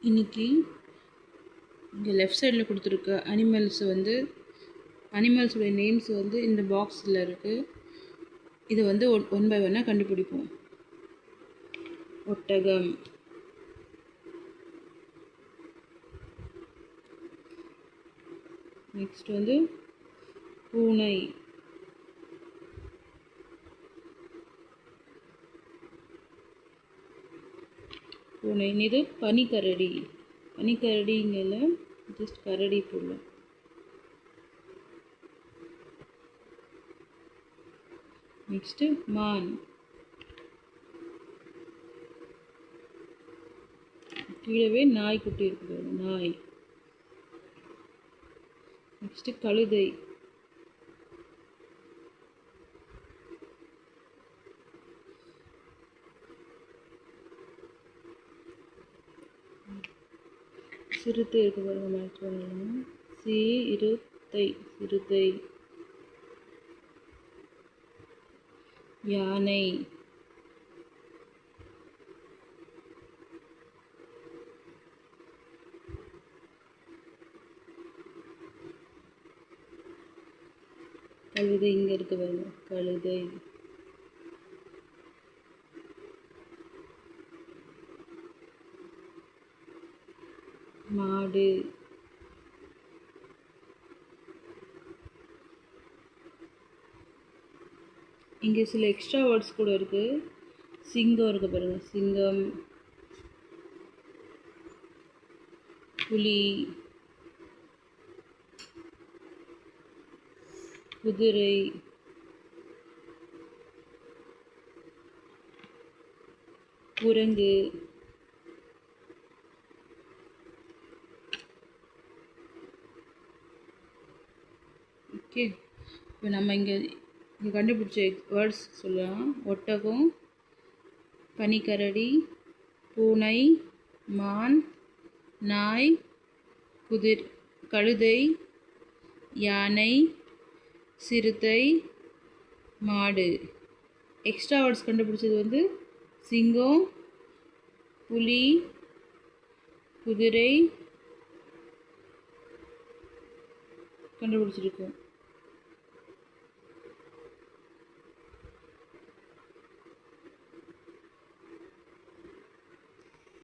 இன்றைக்கி இங்கே லெஃப்ட் சைடில் கொடுத்துருக்க அனிமல்ஸோடைய நேம்ஸ் வந்து இந்த பாக்ஸில் இருக்குது. இதை வந்து ஒன் பை ஒன்னாக கண்டுபிடிப்போம். ஒட்டகம், நெக்ஸ்ட் வந்து பூனை, இது பனிக்கரடி. பனிக்கரடிங்கல ஜஸ்ட் கரடி போடலாம். நெக்ஸ்ட்டு மான், கீழவே நாய்க்குட்டி இருக்குது, நாய். நெக்ஸ்ட்டு கழுதை, சிறுத்தை இருக்கு பாருங்க, மேட்ச் பண்ணலாம். சிறுத்தை. யானை, கழுதை இங்கே இருக்கு பாருங்க, கழுதை. மாடு, இங்கே சில எக்ஸ்ட்ரா வேர்ட்ஸ் கூட இருக்குது. சிங்கம் இருக்குது பாருங்கள், சிங்கம். புலி, குதிரை, குரங்கு, ஓகே. இப்போ நம்ம இங்கே கண்டுபிடிச்ச வேர்ட்ஸ் சொல்லலாம். ஒட்டகம், பனிக்கரடி, பூனை, மான், நாய், கழுதை, யானை, சிறுத்தை, மாடு. எக்ஸ்ட்ரா வேர்ட்ஸ் கண்டுபிடிச்சது வந்து சிங்கம், புலி, குதிரை கண்டுபிடிச்சிருக்கோம்.